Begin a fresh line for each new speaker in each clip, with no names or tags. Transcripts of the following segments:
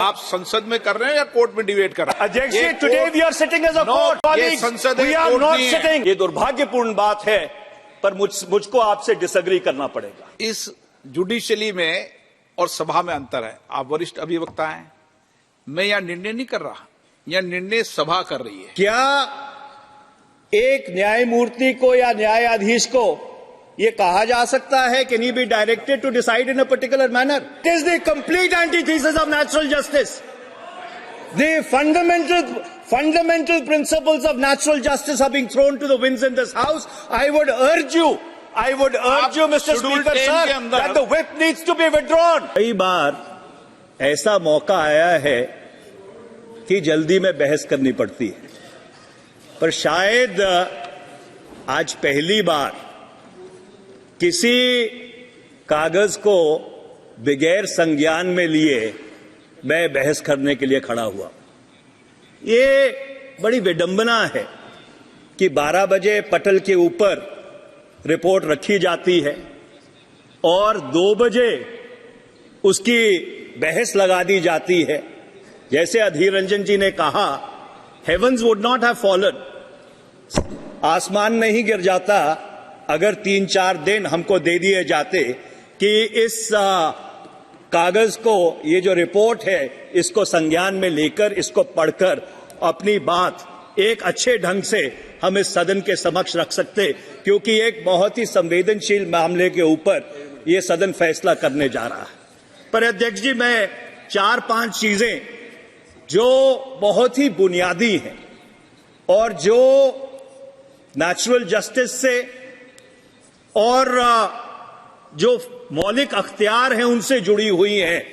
आप संसद में कर रहे हैं या कोर्ट में डिबेट कर रहे हैं?
अध्यक्ष जी, today we are sitting as a court, colleagues,
संसद
वी आर नॉट सिटिंग। ये दुर्भाग्यपूर्ण बात है, पर मुझको आपसे डिसएग्री करना पड़ेगा।
इस जुडिशियली में और सभा में अंतर है। आप वरिष्ठ अभिवक्ता हैं, मैं यहां निर्णय नहीं कर रहा, यह निर्णय सभा कर रही है।
क्या एक न्यायमूर्ति को या न्यायाधीश को ये कहा जा सकता है can he be directed to decide in a particular manner? It is the complete antithesis of natural justice. The fundamental principles of natural justice are being thrown to the winds in this house. I would urge you, Mr. Speaker, sir, that the whip needs to be withdrawn. कई बार ऐसा मौका आया है कि जल्दी में बहस करनी पड़ती है, पर शायद आज पहली बार किसी कागज को बगैर संज्ञान में लिए मैं बहस करने के लिए खड़ा हुआ। ये बड़ी विडंबना है कि 12 बजे पटल के ऊपर रिपोर्ट रखी जाती है और 2 बजे उसकी बहस लगा दी जाती है। जैसे अधीर रंजन जी ने कहा, heavens would not have fallen, आसमान नहीं गिर जाता अगर 3-4 दिन हमको दे दिए जाते कि इस कागज को, ये जो रिपोर्ट है, इसको संज्ञान में लेकर, इसको पढ़कर अपनी बात एक अच्छे ढंग से हम इस सदन के समक्ष रख सकते, क्योंकि एक बहुत ही संवेदनशील मामले के ऊपर ये सदन फैसला करने जा रहा है। पर अध्यक्ष जी, मैं 4-5 चीजें जो बहुत ही बुनियादी हैं और जो नेचुरल जस्टिस से और जो मौलिक अख्तियार हैं उनसे जुड़ी हुई हैं,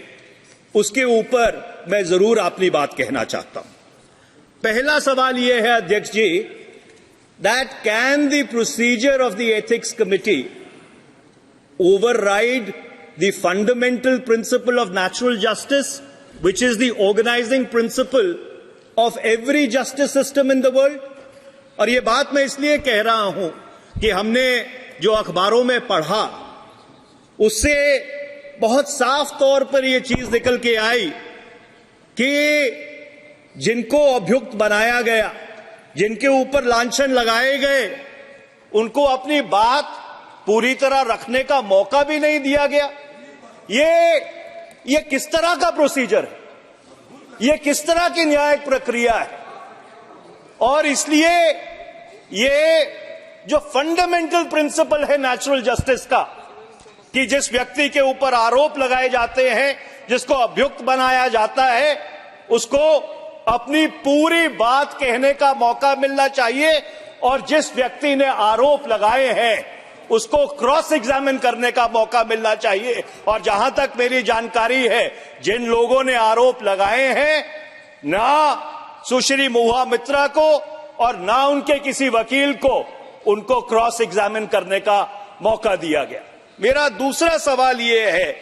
उसके ऊपर मैं जरूर अपनी बात कहना चाहता हूं। पहला सवाल यह है अध्यक्ष जी, that can the procedure of the ethics committee override the fundamental principle of natural justice, which is the organizing principle of every justice system in the world? और ये बात मैं इसलिए कह रहा हूं कि हमने जो अखबारों में पढ़ा उससे बहुत साफ तौर पर यह चीज निकल के आई कि जिनको अभियुक्त बनाया गया, जिनके ऊपर लांछन लगाए गए, उनको अपनी बात पूरी तरह रखने का मौका भी नहीं दिया गया। ये किस तरह का प्रोसीजर है? ये किस तरह की न्यायिक प्रक्रिया है? और इसलिए ये जो फंडामेंटल प्रिंसिपल है नेचुरल जस्टिस का, कि जिस व्यक्ति के ऊपर आरोप लगाए जाते हैं, जिसको अभियुक्त बनाया जाता है, उसको अपनी पूरी बात कहने का मौका मिलना चाहिए, और जिस व्यक्ति ने आरोप लगाए हैं उसको क्रॉस एग्जामिन करने का मौका मिलना चाहिए। और जहां तक मेरी जानकारी है, जिन लोगों ने आरोप लगाए हैं, ना सुश्री महुआ मित्रा को और ना उनके किसी वकील को उनको क्रॉस एग्जामिन करने का मौका दिया गया। मेरा दूसरा सवाल यह है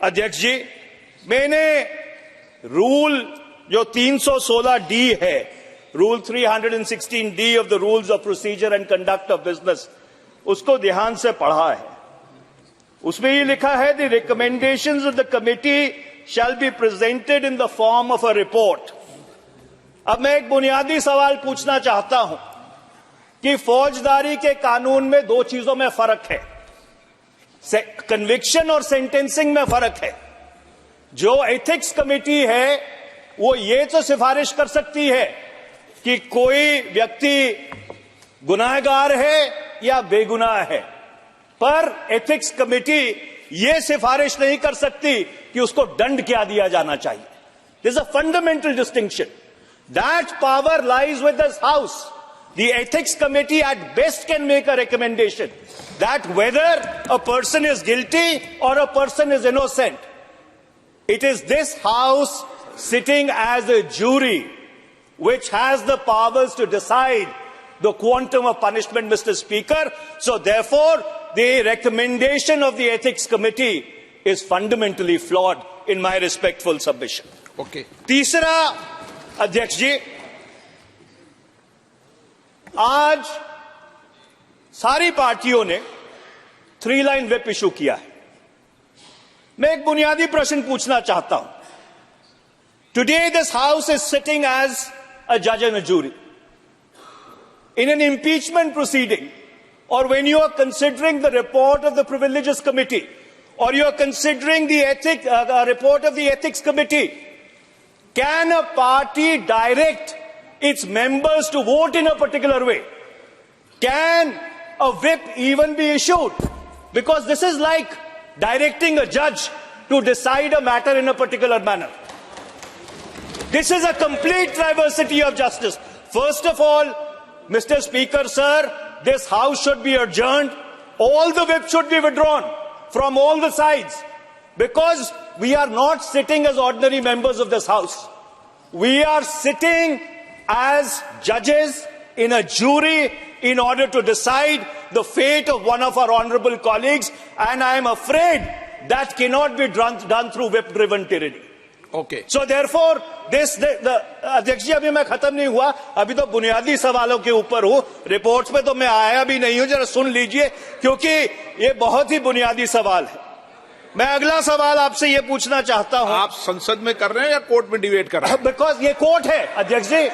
अध्यक्ष जी, मैंने रूल जो 316D है, rule 316D of the rules of procedure and conduct of business, उसको ध्यान से पढ़ा है। उसमें ये लिखा है, the recommendations of the committee shall be presented in the form of a report. अब मैं एक बुनियादी सवाल पूछना चाहता हूं कि फौजदारी के कानून में 2 चीजों में फर्क है, कन्विक्शन और सेंटेंसिंग में फर्क है। जो एथिक्स कमेटी है वो ये तो सिफारिश कर सकती है कि कोई व्यक्ति गुनाहगार है या बेगुनाह है, पर एथिक्स कमेटी यह सिफारिश नहीं कर सकती कि उसको दंड क्या दिया जाना चाहिए। This is a fundamental distinction. That power lies with this house. The ethics committee at best can make a recommendation that whether a person is guilty or a person is innocent. It is this house sitting as a jury which has the powers to decide the quantum of punishment, Mr. Speaker. So therefore, the recommendation of the ethics committee is fundamentally flawed in my respectful submission.
Okay.
तीसरा अध्यक्ष जी, आज सारी पार्टियों ने 3 line whip issue किया है। मैं एक बुनियादी प्रश्न पूछना चाहता हूं Today, this House is sitting as a judge and a jury. In an impeachment proceeding, or when you are considering the report of the Privileges Committee, or you are considering the report of the Ethics Committee, can a party direct its members to vote in a particular way? Can a whip even be issued? Because this is like directing a judge to decide a matter in a particular manner. This is a complete diversity of justice. First of all, Mr. Speaker, sir, this House should be adjourned. All the whips should be withdrawn from all the sides, because we are not sitting as ordinary members of this House. We are sitting as judges in a jury in order to decide the fate of one of our honorable colleagues, and I am afraid that cannot be done through whip-driven tyranny.
Okay.
So therefore, अध्यक्ष जी, अभी मैं खत्म नहीं हुआ, अभी तो बुनियादी सवालों के ऊपर हूँ, रिपोर्ट्स पे तो मैं आया भी नहीं हूँ, जरा सुन लीजिए, क्योंकि ये बहुत ही बुनियादी सवाल है। मैं अगला सवाल आपसे ये पूछना चाहता हूँ।
आप संसद में कर रहे हैं या कोर्ट में डिबेट कर रहे हैं?
बिकॉज ये कोर्ट है, अध्यक्ष जी।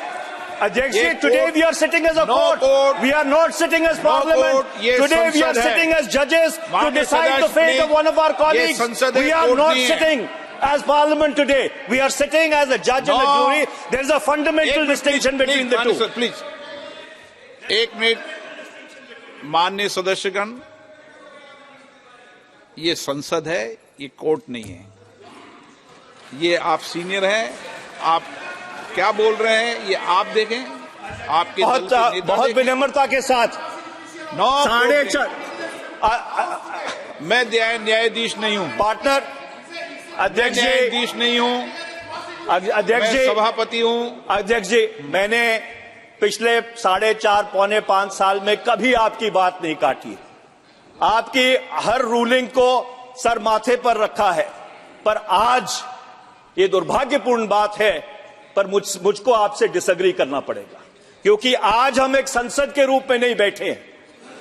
अध्यक्ष जी, today we are sitting as a court, we are not sitting as parliament. Today we are sitting as जजेस to decide the fate of one of our colleagues. We are not sitting as parliament today. We are sitting as a judge and a jury. There is a fundamental distinction between the two.
Sir, please. एक minute, माननीय सदस्यगण, ये संसद है, ये court नहीं है। ये आप सीनियर हैं, आप क्या बोल रहे हैं ये आप देखें। आपके
बहुत विनम्रता के साथ 4:30
मैं न्यायाधीश नहीं हूं
पार्टनर। अध्यक्ष जी,
न्यायाधीश नहीं हूं,
अध्यक्ष जी,
सभापति हूं।
अध्यक्ष जी, मैंने पिछले 4.5 पौने 5 साल में कभी आपकी बात नहीं काटी है। आपकी हर रूलिंग को सर माथे पर रखा है, पर आज ये दुर्भाग्यपूर्ण बात है, पर मुझको आपसे डिसएग्री करना पड़ेगा, क्योंकि आज हम एक संसद के रूप में नहीं बैठे हैं।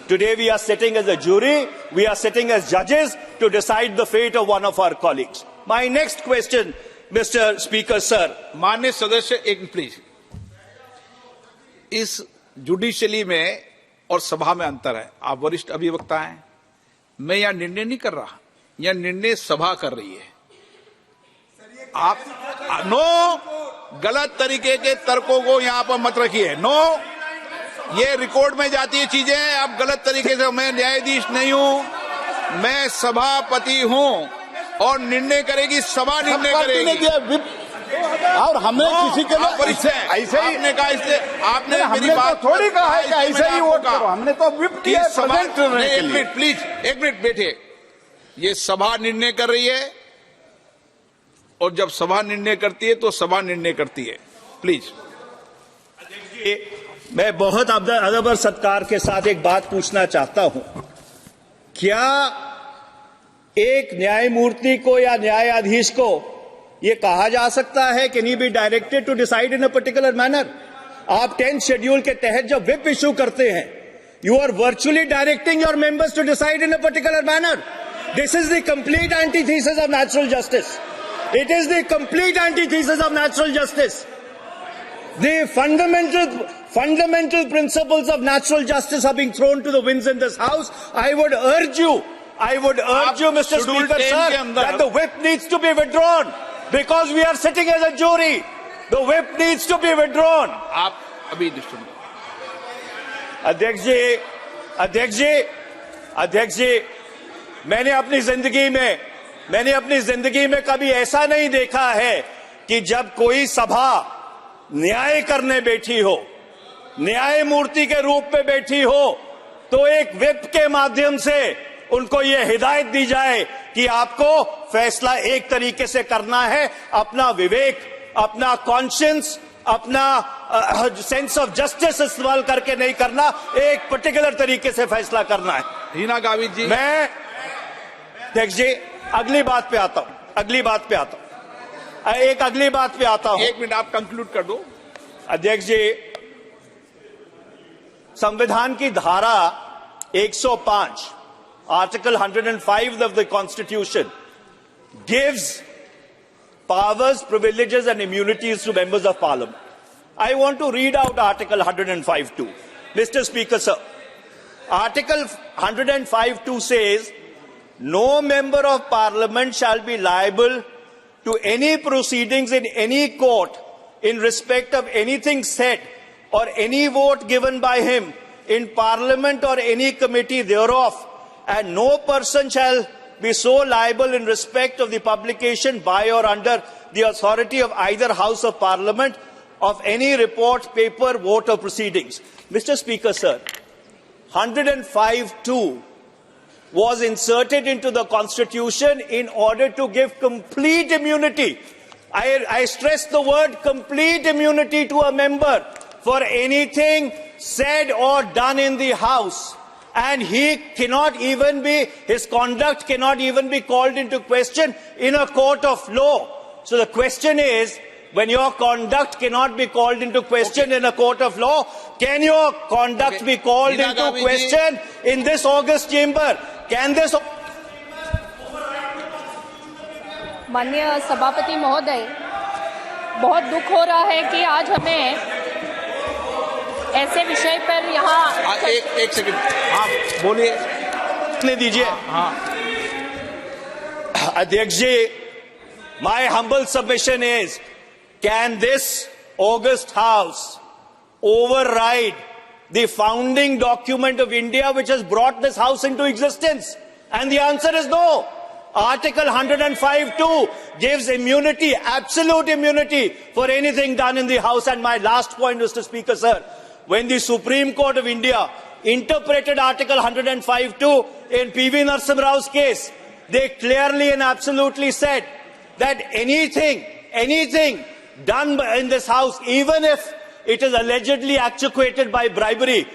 Today we are sitting as a jury, we are sitting as judges to decide the fate of one of our colleagues. My next question, Mr. Speaker, sir.
माननीय सदस्य, एक प्लीज। इस जुडिशली में और सभा में अंतर है। आप वरिष्ठ अभिवक्ता हैं, मैं यहां निर्णय नहीं कर रहा, यह निर्णय सभा कर रही है। आप नो, गलत तरीके के तर्कों को यहां पर मत रखिए। नो, ये रिकॉर्ड में जाती है चीजें, आप गलत तरीके से। मैं न्यायाधीश नहीं हूं, मैं सभापति हूं, और निर्णय करेगी सभा, निर्णय करेगी।
और हमने किसी के लिए
ऐसे ही आपने कहा, इसलिए आपने मेरी बात
तो थोड़ी कहा है कि ऐसे ही वोट करो, हमने तो विप किया है प्रेजेंट करने के लिए।
एक मिनट प्लीज, एक मिनट बैठिए। ये सभा निर्णय कर रही है, और जब सभा निर्णय करती है तो सभा निर्णय करती है। प्लीज।
मैं बहुत अदब और सत्कार के साथ एक बात पूछना चाहता हूं। क्या एक न्यायमूर्ति को या न्यायाधीश को यह कहा जा सकता है कि नहीं be directed to decide in a particular manner? आप 10th शेड्यूल के तहत जब व्हिप इशू करते हैं, you are virtually directing your members to decide in a particular manner. This is the complete antithesis of natural justice. It is the complete antithesis of natural justice. The fundamental principles of natural justice are being thrown to the winds in this House. I would urge you, Mr. Speaker, sir, that the whip needs to be withdrawn, because we are sitting as a jury. The whip needs to be withdrawn.
आप अभी disturb.
अध्यक्ष जी, मैंने अपनी जिंदगी में कभी ऐसा नहीं देखा है कि जब कोई सभा न्याय करने बैठी हो, न्यायमूर्ति के रूप में बैठी हो, तो एक व्हिप के माध्यम से उनको यह हिदायत दी जाए कि आपको फैसला एक तरीके से करना है, अपना विवेक, अपना कॉन्शियंस, अपना सेंस ऑफ जस्टिस इस्तेमाल करके नहीं करना, एक पर्टिकुलर तरीके से फैसला करना है।
हीना गावित जी,
मैं अध्यक्ष जी अगली बात पे आता हूं।
एक मिनट, आप कंक्लूड कर दो।
अध्यक्ष जी, संविधान की धारा 105, article 105 of the Constitution gives powers, privileges and immunities to members of parliament. I want to read out Article 105(2). Mr. Speaker, sir, Article 105(2) says, no member of parliament shall be liable to any proceedings in any court in respect of anything said or any vote given by him in parliament or any committee thereof, and no person shall be so liable in respect of the publication by or under the authority of either House of Parliament of any report, paper, vote or proceedings. Mr. Speaker, sir, 105(2) was inserted into the Constitution in order to give complete immunity. I stress the word complete immunity to a member for anything said or done in the House. And he cannot even be, his conduct cannot even be called into question in a court of law. So the question is, when your conduct cannot be called into question in a court of law, can your conduct be called into question in this august chamber? Can this...
माननीय सभापति महोदय, बहुत दुख हो रहा है कि आज हमें ऐसे विषय पर यहाँ
एक सेकंड, हाँ बोलिए,
दीजिए। अध्यक्ष जी, my humble submission is, can this august house override the founding document of India which has brought this house into existence? And the answer is no. Article 105(2) gives immunity, absolute immunity for anything done in the House. And my last point, Mr. Speaker, sir, when the Supreme Court of India interpreted Article 105(2) in P.V. Narasimha Rao's case, they clearly and absolutely said that anything done in this House, even if it is allegedly actuated by bribery,